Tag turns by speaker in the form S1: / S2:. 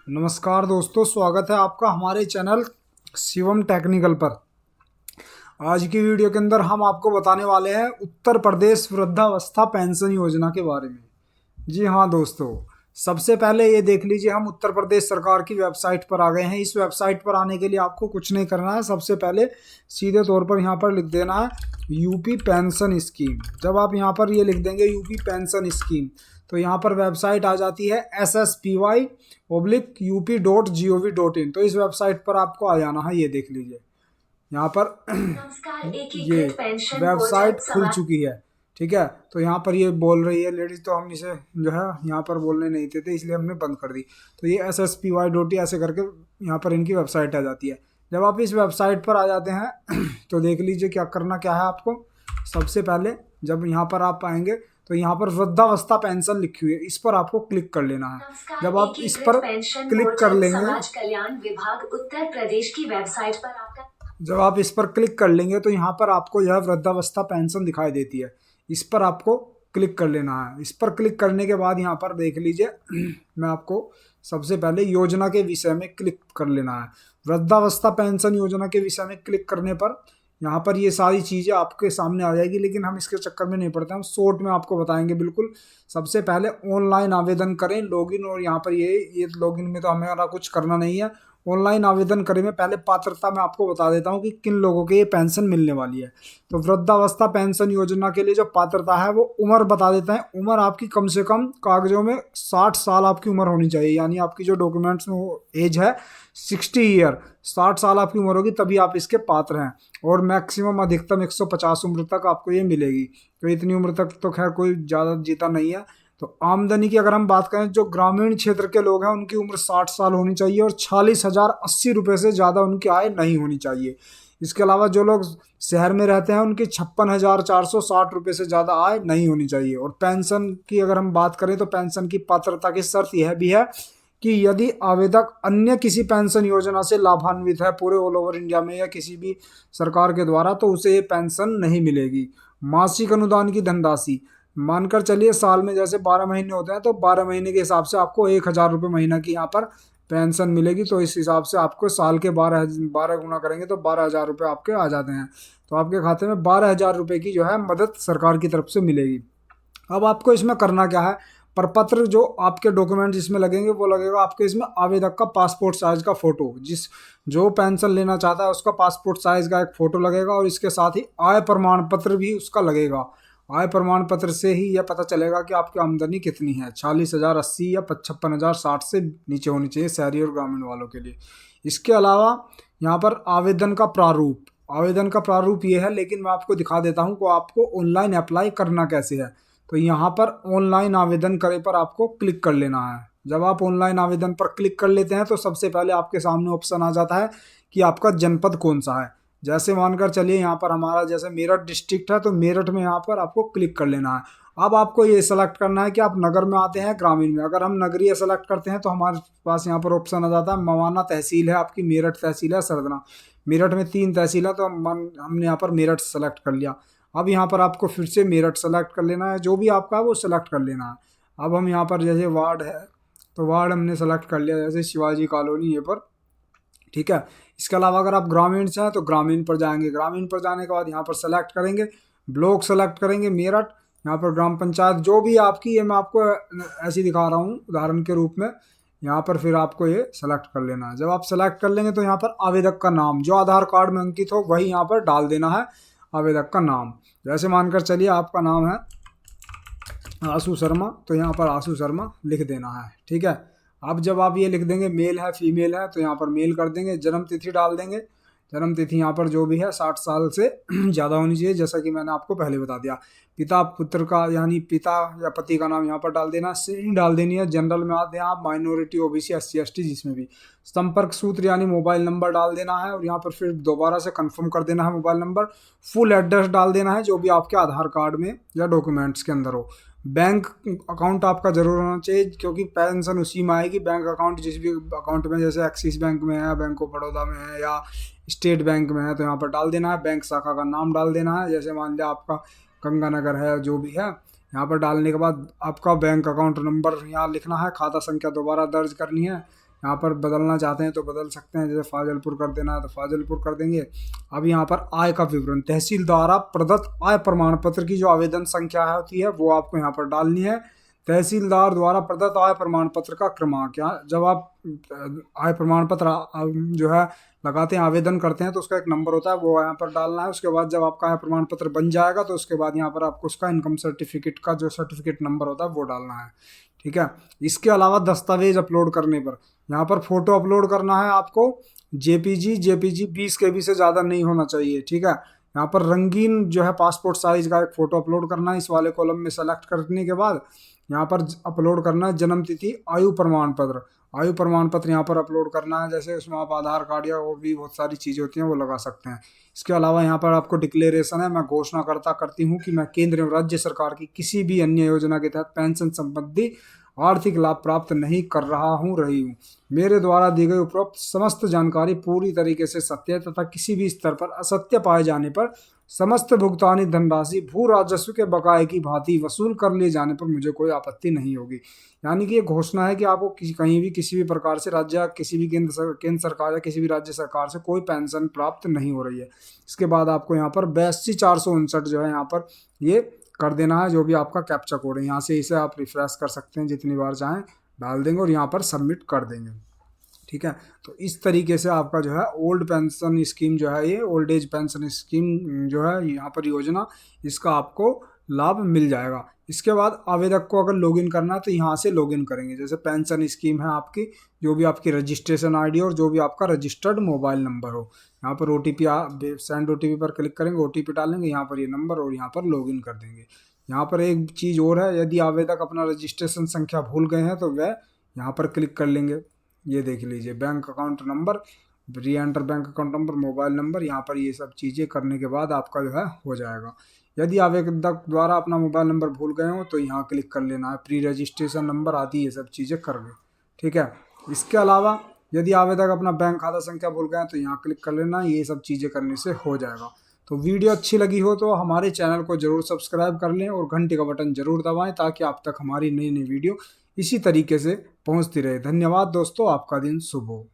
S1: नमस्कार दोस्तों, स्वागत है आपका हमारे चैनल शिवम टेक्निकल पर। आज की वीडियो के अंदर हम आपको बताने वाले हैं उत्तर प्रदेश वृद्धावस्था पेंशन योजना के बारे में। जी हाँ दोस्तों, सबसे पहले ये देख लीजिए, हम उत्तर प्रदेश सरकार की वेबसाइट पर आ गए हैं। इस वेबसाइट पर आने के लिए आपको कुछ नहीं करना है। सबसे पहले सीधे तौर पर यहाँ पर लिख देना है यूपी पेंशन स्कीम। जब आप यहाँ पर ये लिख देंगे यूपी पेंशन स्कीम, तो यहाँ पर वेबसाइट आ जाती है SSPY/UP.gov.in। तो इस वेबसाइट पर आपको आ जाना है। ये देख लीजिए यहाँ पर
S2: नमस्कार,
S1: ये
S2: एकीकृत पेंशन
S1: वेबसाइट
S2: पोर्टल
S1: खुल चुकी है। ठीक है, तो यहाँ पर ये बोल रही है लेडीज, तो हम इसे जो है यहाँ पर बोलने नहीं देते, इसलिए हमने बंद कर दी। तो ये SSPY ऐसे करके यहाँ पर इनकी वेबसाइट आ जाती है। जब आप इस वेबसाइट पर आ जाते हैं तो देख लीजिए क्या करना क्या है आपको। सबसे पहले जब यहाँ पर आप आएंगे तो यहाँ पर वृद्धावस्था पेंशन लिखी हुई है, इस पर आपको क्लिक कर लेना है।
S2: नमस्कार,
S1: जब आप इस
S2: एकीकृत
S1: पर
S2: पेंशन
S1: क्लिक कर
S2: पोर्टल
S1: लेंगे,
S2: समाज कल्याण विभाग उत्तर प्रदेश की वेबसाइट पर आपका
S1: जब आप इस पर क्लिक कर लेंगे तो यहाँ पर आपको यह वृद्धावस्था पेंशन दिखाई देती है। इस पर आपको क्लिक कर लेना है। इस पर क्लिक करने के बाद यहाँ पर देख लीजिए मैं आपको सबसे पहले योजना के विषय में क्लिक कर लेना है। वृद्धावस्था पेंशन योजना के विषय में क्लिक करने पर यहाँ पर ये सारी चीज़ें आपके सामने आ जाएगी, लेकिन हम इसके चक्कर में नहीं पड़ते, हम शॉर्ट में आपको बताएंगे बिल्कुल। सबसे पहले ऑनलाइन आवेदन करें, लॉगिन, और यहाँ पर ये लॉगिन में तो हमारा कुछ करना नहीं है। ऑनलाइन आवेदन करें में पहले पात्रता मैं आपको बता देता हूँ कि किन लोगों के ये पेंशन मिलने वाली है। तो वृद्धावस्था पेंशन योजना के लिए जो पात्रता है वो उम्र बता देते हैं। उम्र आपकी कम से कम कागजों में 60 साल आपकी उम्र होनी चाहिए, यानी आपकी जो डॉक्यूमेंट्स में वो एज है 60 ईयर, 60 साल आपकी उम्र होगी तभी आप इसके पात्र हैं। और मैक्सिमम अधिकतम 150 उम्र तक आपको ये मिलेगी। तो इतनी उम्र तक तो खैर कोई ज़्यादा जीता नहीं है। तो आमदनी की अगर हम बात करें, जो ग्रामीण क्षेत्र के लोग हैं उनकी उम्र 60 साल होनी चाहिए और 40,080 रुपये से ज़्यादा उनकी आय नहीं होनी चाहिए। इसके अलावा जो लोग शहर में रहते हैं उनकी 56,460 रुपये से ज़्यादा आय नहीं होनी चाहिए। और पेंशन की अगर हम बात करें तो पेंशन की पात्रता की शर्त यह भी है कि यदि आवेदक अन्य किसी पेंशन योजना से लाभान्वित है पूरे ऑल ओवर इंडिया में या किसी भी सरकार के द्वारा, तो उसे ये पेंशन नहीं मिलेगी। मासिक अनुदान की धनराशि मानकर चलिए, साल में जैसे 12 महीने होते हैं तो 12 महीने के हिसाब से आपको 1,000 रुपये महीना की यहाँ पर पेंशन मिलेगी। तो इस हिसाब से आपको साल के 12 गुना करेंगे तो 12,000 रुपये आपके आ जाते हैं। तो आपके खाते में 12,000 रुपये की जो है मदद सरकार की तरफ से मिलेगी। अब आपको इसमें करना क्या है, प्रपत्र जो आपके डॉक्यूमेंट जिसमें लगेंगे वो लगेगा आपके इसमें आवेदक का पासपोर्ट साइज का फोटो। जो पेंशन लेना चाहता है उसका पासपोर्ट साइज का एक फोटो लगेगा, और इसके साथ ही आय प्रमाण पत्र भी उसका लगेगा। आय प्रमाण पत्र से ही यह पता चलेगा कि आपकी आमदनी कितनी है। 40,080 या 56,060 से नीचे होनी चाहिए शहरी और ग्रामीण वालों के लिए। इसके अलावा यहाँ पर आवेदन का प्रारूप ये है, लेकिन मैं आपको दिखा देता हूँ को आपको ऑनलाइन अप्लाई करना कैसे है। तो यहाँ पर ऑनलाइन आवेदन करे पर आपको क्लिक कर लेना है। जब आप ऑनलाइन आवेदन पर क्लिक कर लेते हैं तो सबसे पहले आपके सामने ऑप्शन आ जाता है कि आपका जनपद कौन सा है। जैसे मानकर चलिए यहाँ पर हमारा जैसे मेरठ डिस्ट्रिक्ट है, तो मेरठ में यहाँ पर आपको क्लिक कर लेना है। अब आपको ये सेलेक्ट करना है कि आप नगर में आते हैं ग्रामीण में। अगर हम नगरीय सेलेक्ट करते हैं तो हमारे पास यहाँ पर ऑप्शन आ जाता है मवाना तहसील है आपकी, मेरठ तहसील है, सरदना। मेरठ में 3 तहसील है, तो हमने यहाँ पर मेरठ सेलेक्ट कर लिया। अब यहाँ पर आपको फिर से मेरठ सेलेक्ट कर लेना है, जो भी आपका है वो सेलेक्ट कर लेना है। अब हम यहाँ पर जैसे वार्ड है तो वार्ड हमने सेलेक्ट कर लिया, जैसे शिवाजी कॉलोनी ये पर। ठीक है, इसके अलावा अगर आप ग्रामीण से हैं तो ग्रामीण पर जाएंगे। ग्रामीण पर जाने के बाद यहाँ पर सेलेक्ट करेंगे, ब्लॉक सेलेक्ट करेंगे मेरठ। यहाँ पर ग्राम पंचायत जो भी आपकी, ये मैं आपको ऐसे ही दिखा रहा हूँ उदाहरण के रूप में। यहाँ पर फिर आपको ये सेलेक्ट कर लेना है। जब आप सेलेक्ट कर लेंगे तो यहाँ पर आवेदक का नाम जो आधार कार्ड में अंकित हो वही यहाँ पर डाल देना है, आवेदक का नाम। जैसे मानकर चलिए आपका नाम है आशु शर्मा, तो यहाँ पर आशु शर्मा लिख देना है। ठीक है, अब जब आप ये लिख देंगे मेल है फीमेल है तो यहाँ पर मेल कर देंगे। जन्म तिथि डाल देंगे। जन्म तिथि यहाँ पर जो भी है 60 साल से ज़्यादा होनी चाहिए, जैसा कि मैंने आपको पहले बता दिया। पिता पुत्र का यानी पिता या पति का नाम यहाँ पर डाल देना, श्रेणी डाल देनी है। जनरल में आते हैं आप, माइनॉरिटी, ओबीसी, SC ST जिसमें भी। संपर्क सूत्र यानी मोबाइल नंबर डाल देना है, और यहाँ पर फिर दोबारा से कंफर्म कर देना है मोबाइल नंबर। फुल एड्रेस डाल देना है जो भी आपके आधार कार्ड में या डॉक्यूमेंट्स के अंदर हो। बैंक अकाउंट आपका जरूर होना चाहिए, क्योंकि पेंशन उसी में आएगी। बैंक अकाउंट जिस भी अकाउंट में, जैसे एक्सिस बैंक में है, बैंक ऑफ बड़ौदा में है या स्टेट बैंक में है, तो यहाँ पर डाल देना है। बैंक शाखा का नाम डाल देना है, जैसे मान लिया आपका गंगानगर है, जो भी है। यहाँ पर डालने के बाद आपका बैंक अकाउंट नंबर यहाँ लिखना है, खाता संख्या दोबारा दर्ज करनी है। यहाँ पर बदलना चाहते हैं तो बदल सकते हैं, जैसे फाजिलपुर कर देना है तो फाजिलपुर कर देंगे। अब यहाँ पर आय का विवरण, तहसील द्वारा प्रदत्त आय प्रमाण पत्र की जो आवेदन संख्या होती है वो आपको यहाँ पर डालनी है। तहसीलदार द्वारा प्रदत्त आय प्रमाण पत्र का क्रमांक, यहाँ जब आप आय प्रमाण पत्र जो है लगाते हैं, आवेदन करते हैं, तो उसका एक नंबर होता है, वो यहाँ पर डालना है। उसके बाद जब आपका आय प्रमाण पत्र बन जाएगा तो उसके बाद यहाँ पर आपको उसका इनकम सर्टिफिकेट का जो सर्टिफिकेट नंबर होता है वो डालना है। ठीक है। इसके अलावा दस्तावेज अपलोड करने पर, यहाँ पर फोटो अपलोड करना है आपको, जेपीजी 20 KB से ज़्यादा नहीं होना चाहिए। ठीक है। यहाँ पर रंगीन जो है पासपोर्ट साइज का एक फ़ोटो अपलोड करना है। इस वाले कॉलम में सेलेक्ट करने के बाद यहाँ पर अपलोड करना है जन्म तिथि, आयु प्रमाण पत्र। आयु प्रमाण पत्र यहाँ पर अपलोड करना है, जैसे उसमें आप आधार कार्ड या और भी बहुत सारी चीज़ें होती हैं वो लगा सकते हैं। इसके अलावा यहाँ पर आपको डिक्लेरेशन है, मैं घोषणा करती हूँ कि मैं केंद्र एवं राज्य सरकार की किसी भी अन्य योजना के तहत पेंशन संबंधी आर्थिक लाभ प्राप्त नहीं कर रही हूँ। मेरे द्वारा दी गई उपरोक्त समस्त जानकारी पूरी तरीके से सत्य है तथा किसी भी स्तर पर असत्य पाए जाने पर समस्त भुगतानी धनराशि भू राजस्व के बकाये की भांति वसूल कर लिए जाने पर मुझे कोई आपत्ति नहीं होगी। यानी कि ये घोषणा है कि आपको कहीं भी किसी भी प्रकार से राज्य, किसी भी केंद्र सरकार या किसी भी राज्य सरकार से कोई पेंशन प्राप्त नहीं हो रही है। इसके बाद आपको यहाँ पर 82,459 जो है यहाँ पर ये कर देना है, जो भी आपका कैप्चा कोड है। यहाँ से इसे आप रिफ्रेश कर सकते हैं, जितनी बार चाहें डाल देंगे और यहाँ पर सबमिट कर देंगे। ठीक है। तो इस तरीके से आपका जो है ओल्ड पेंशन स्कीम जो है, ये ओल्ड एज पेंशन स्कीम जो है यहाँ पर योजना, इसका आपको लाभ मिल जाएगा। इसके बाद आवेदक को अगर लॉगिन करना है तो यहाँ से लॉगिन करेंगे। जैसे पेंशन स्कीम है आपकी, जो भी आपकी रजिस्ट्रेशन आईडी और जो भी आपका रजिस्टर्ड मोबाइल नंबर हो, यहाँ पर OTP सेंड OTP पर क्लिक करेंगे, OTP डालेंगे यहाँ पर ये नंबर और यहाँ पर लॉगिन कर देंगे। यहाँ पर एक चीज़ और है, यदि आवेदक अपना रजिस्ट्रेशन संख्या भूल गए हैं तो वह यहाँ पर क्लिक कर लेंगे। ये देख लीजिए, बैंक अकाउंट नंबर, री enter bank account number, mobile number, यहाँ पर ये सब चीज़ें करने के बाद आपका जो है हो जाएगा। यदि आवेदक द्वारा अपना मोबाइल नंबर भूल गए हो तो यहाँ क्लिक कर लेना है, प्री रजिस्ट्रेशन नंबर आदि ये सब चीज़ें कर ले। ठीक है। इसके अलावा यदि आवेदक अपना बैंक खाता संख्या भूल गए तो यहाँ क्लिक कर लेना, ये सब चीज़ें करने से हो जाएगा। तो वीडियो अच्छी लगी हो तो हमारे चैनल को ज़रूर सब्सक्राइब कर लें और घंटी का बटन ज़रूर दबाएं, ताकि आप तक हमारी नई नई वीडियो इसी तरीके से पहुंचती रहे। धन्यवाद दोस्तों, आपका दिन शुभ हो।